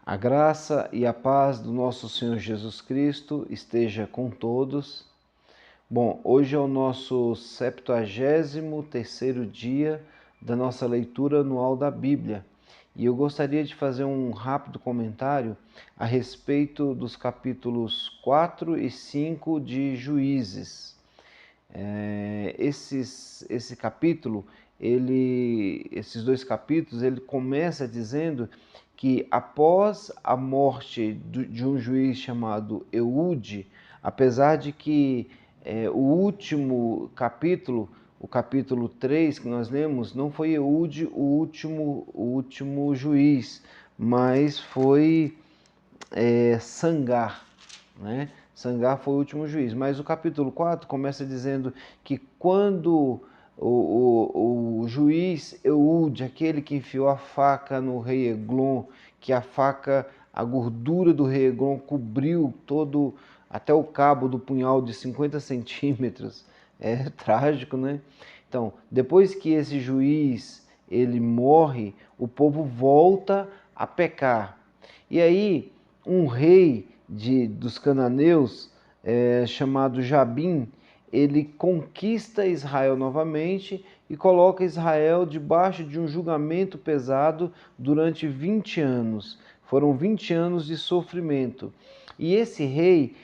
A graça e a paz do nosso Senhor Jesus Cristo esteja com todos. Bom, hoje é o nosso 73º dia da nossa leitura anual da Bíblia. E eu gostaria de fazer um rápido comentário a respeito dos capítulos 4 e 5 de Juízes. Esse capítulo, esses dois capítulos, ele começa dizendo que após a morte de um juiz chamado Eude, apesar de que o último capítulo, o capítulo 3 que nós lemos, não foi Eude o último juiz, mas foi Sangar, né? Sangar foi o último juiz, mas o capítulo 4 começa dizendo que quando o juiz Eude, aquele que enfiou a faca no rei Eglon, que a gordura do rei Eglon cobriu todo, até o cabo do punhal de 50 centímetros, é trágico, né? Então, depois que esse juiz ele morre, o povo volta a pecar. E aí, um rei dos cananeus, chamado Jabim, ele conquista Israel novamente e coloca Israel debaixo de um julgamento pesado durante 20 anos. Foram 20 anos de sofrimento. E esse rei,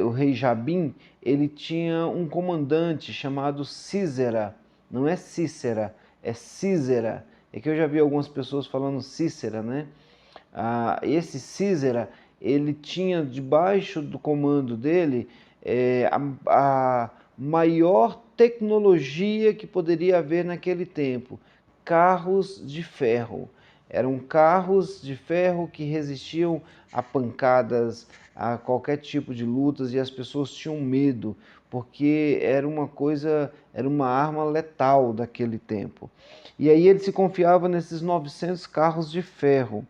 o rei Jabim, ele tinha um comandante chamado Císera. Não é Cícera, é Císera. É que eu já vi algumas pessoas falando Cícera, né? Esse Císera, ele tinha debaixo do comando dele a maior tecnologia que poderia haver naquele tempo, carros de ferro. Eram carros de ferro que resistiam a pancadas, a qualquer tipo de lutas, e as pessoas tinham medo, porque era uma arma letal daquele tempo. E aí ele se confiava nesses 900 carros de ferro.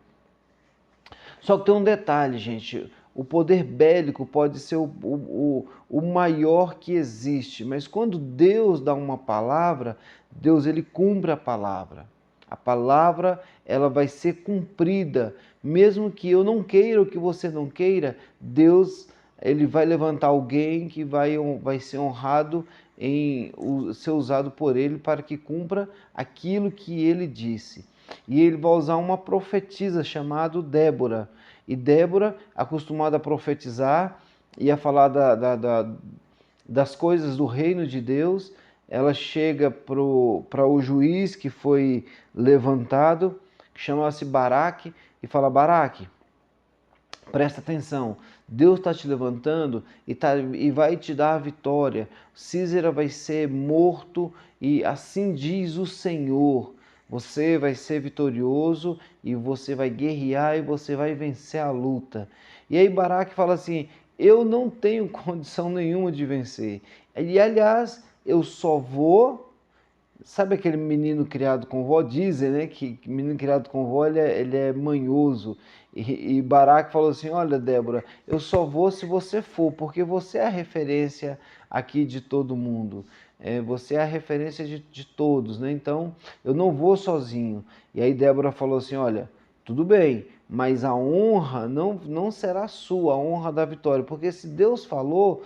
Só que tem um detalhe, gente. O poder bélico pode ser o maior que existe, mas quando Deus dá uma palavra, Deus ele cumpre a palavra. A palavra ela vai ser cumprida, mesmo que eu não queira ou que você não queira, Deus ele vai levantar alguém que vai ser honrado em ser usado por ele para que cumpra aquilo que ele disse. E ele vai usar uma profetisa chamada Débora. E Débora, acostumada a profetizar e a falar das coisas do reino de Deus, ela chega para o juiz que foi levantado, que chama-se Baraque, e fala: Baraque, presta atenção, Deus está te levantando e vai te dar a vitória. Císera vai ser morto e assim diz o Senhor. Você vai ser vitorioso e você vai guerrear e você vai vencer a luta. E aí Baraque fala assim: eu não tenho condição nenhuma de vencer. E aliás, eu só vou. Sabe aquele menino criado com vó? Dizem, né, que menino criado com vó ele é manhoso. E Baraque falou assim: olha, Débora, eu só vou se você for, porque você é a referência aqui de todo mundo. Você é a referência de todos, né? Então eu não vou sozinho. E aí Débora falou assim: olha, tudo bem, mas a honra não será sua, a honra da vitória, porque se Deus falou,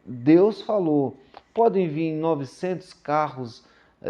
Deus falou. Podem vir 900 carros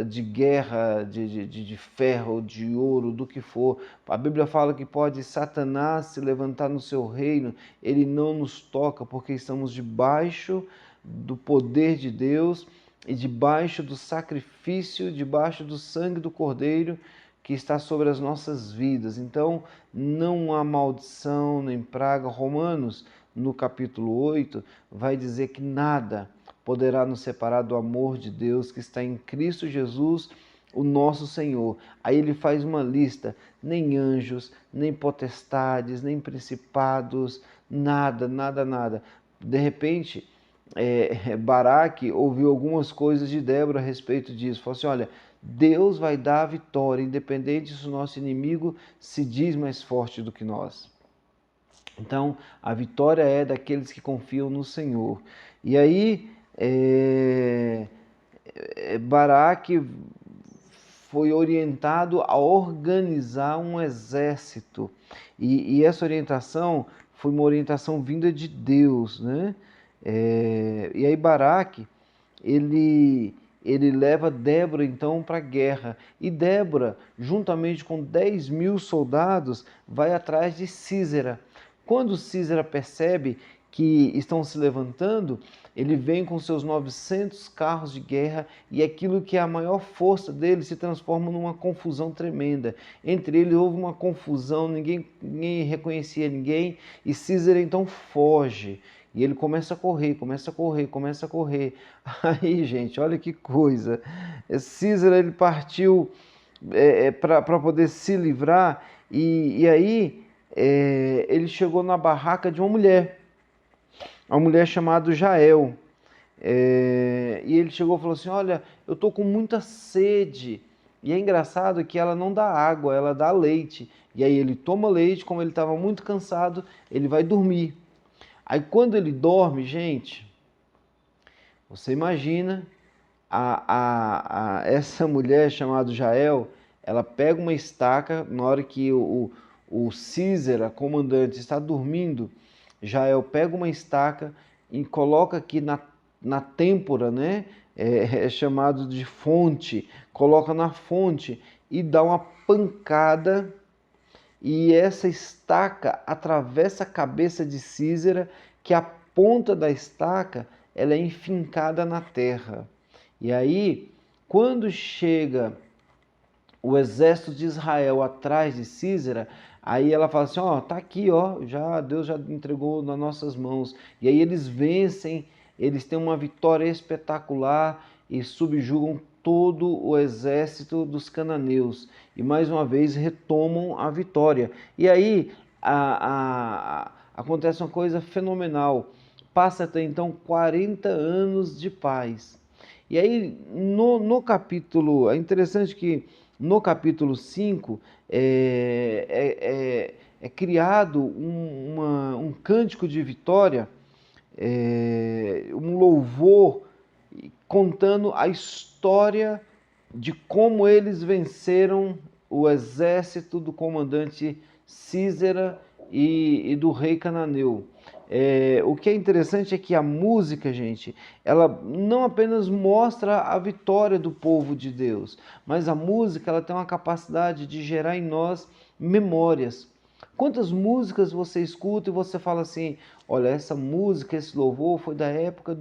de guerra, de ferro, de ouro, do que for. A Bíblia fala que pode Satanás se levantar no seu reino, ele não nos toca, porque estamos debaixo do poder de Deus e debaixo do sacrifício, debaixo do sangue do Cordeiro que está sobre as nossas vidas. Então, não há maldição nem praga. Romanos, no capítulo 8, vai dizer que nada poderá nos separar do amor de Deus que está em Cristo Jesus, o nosso Senhor. Aí ele faz uma lista: nem anjos, nem potestades, nem principados, nada, nada, nada. De repente, Baraque ouviu algumas coisas de Débora a respeito disso. Falou assim: olha, Deus vai dar a vitória, independente se o nosso inimigo se diz mais forte do que nós. Então, a vitória é daqueles que confiam no Senhor. E aí, Baraque foi orientado a organizar um exército. E essa orientação foi uma orientação vinda de Deus, né? E aí Baraque, ele leva Débora então para a guerra. E Débora, juntamente com 10.000 soldados, vai atrás de Sísera. Quando Sísera percebe que estão se levantando, ele vem com seus 900 carros de guerra e aquilo que é a maior força dele se transforma numa confusão tremenda. Entre eles houve uma confusão, ninguém reconhecia ninguém e Sísera então foge. E ele começa a correr, começa a correr, começa a correr. Aí, gente, olha que coisa. Sísera, ele partiu para poder se livrar e aí ele chegou na barraca de uma mulher chamada Jael. E ele chegou e falou assim, olha, eu estou com muita sede. E é engraçado que ela não dá água, ela dá leite. E aí ele toma leite, como ele estava muito cansado, ele vai dormir. Aí quando ele dorme, gente, você imagina essa mulher chamada Jael, ela pega uma estaca, na hora que o Sísera, comandante, está dormindo, Jael pega uma estaca e coloca aqui na têmpora, né? É chamado de fonte, coloca na fonte e dá uma pancada e essa estaca atravessa a cabeça de Sísera, que a ponta da estaca ela é enfincada na terra. E aí, quando chega o exército de Israel atrás de Sísera, aí ela fala assim, ó, tá aqui, ó, Deus já entregou nas nossas mãos. E aí eles vencem, eles têm uma vitória espetacular e subjugam todo o exército dos cananeus. E mais uma vez retomam a vitória. E aí acontece uma coisa fenomenal. Passa até então 40 anos de paz. E aí no capítulo, é interessante que no capítulo 5 é criado um cântico de vitória, um louvor contando a história de como eles venceram o exército do comandante Sísera e do rei cananeu. O que é interessante é que a música, gente, ela não apenas mostra a vitória do povo de Deus, mas a música ela tem uma capacidade de gerar em nós memórias. Quantas músicas você escuta e você fala assim, olha, essa música, esse louvor foi da época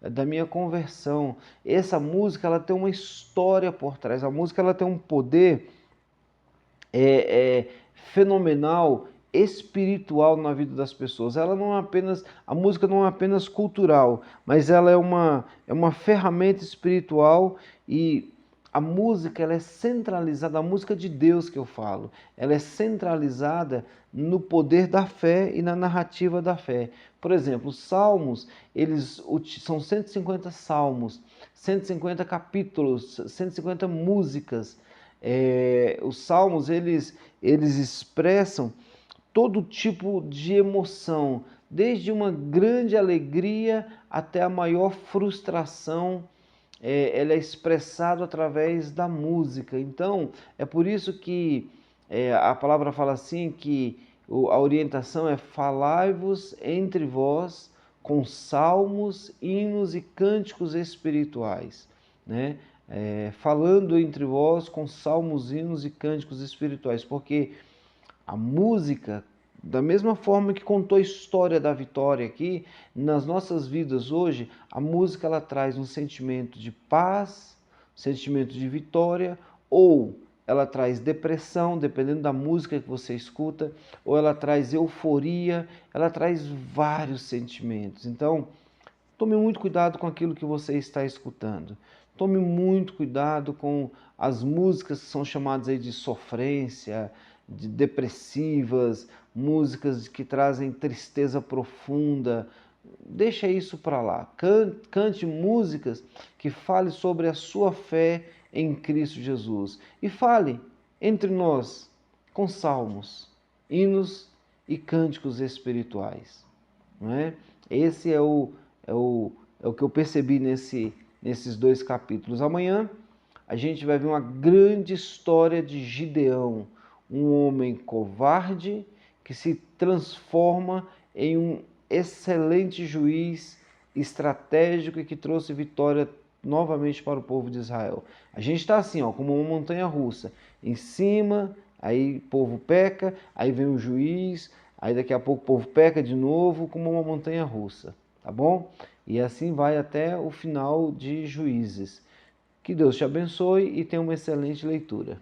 da minha conversão. Essa música ela tem uma história por trás. A música ela tem um poder fenomenal, espiritual na vida das pessoas. Ela não é apenas, a música não é apenas cultural, mas ela é uma ferramenta espiritual e a música ela é centralizada, a música de Deus que eu falo, ela é centralizada no poder da fé e na narrativa da fé. Por exemplo, os salmos, eles são 150 salmos, 150 capítulos, 150 músicas. Os salmos, eles expressam todo tipo de emoção, desde uma grande alegria até a maior frustração, ela é expressada através da música. Então, é por isso que a palavra fala assim, que a orientação é falai-vos entre vós com salmos, hinos e cânticos espirituais, né? Falando entre vós com salmos, hinos e cânticos espirituais, porque a música, da mesma forma que contou a história da vitória aqui, nas nossas vidas hoje, a música ela traz um sentimento de paz, um sentimento de vitória, ou ela traz depressão, dependendo da música que você escuta, ou ela traz euforia, ela traz vários sentimentos. Então, tome muito cuidado com aquilo que você está escutando. Tome muito cuidado com as músicas que são chamadas aí de sofrência, de depressivas, músicas que trazem tristeza profunda. Deixa isso para lá. Cante músicas que fale sobre a sua fé em Cristo Jesus. E fale entre nós com salmos, hinos e cânticos espirituais. Não é? Esse é o que eu percebi nesses dois capítulos. Amanhã a gente vai ver uma grande história de Gideão, um homem covarde que se transforma em um excelente juiz estratégico e que trouxe vitória novamente para o povo de Israel. A gente está assim, ó, como uma montanha russa. Em cima, aí o povo peca, aí vem o juiz, aí daqui a pouco o povo peca de novo, como uma montanha russa, tá bom? E assim vai até o final de Juízes. Que Deus te abençoe e tenha uma excelente leitura.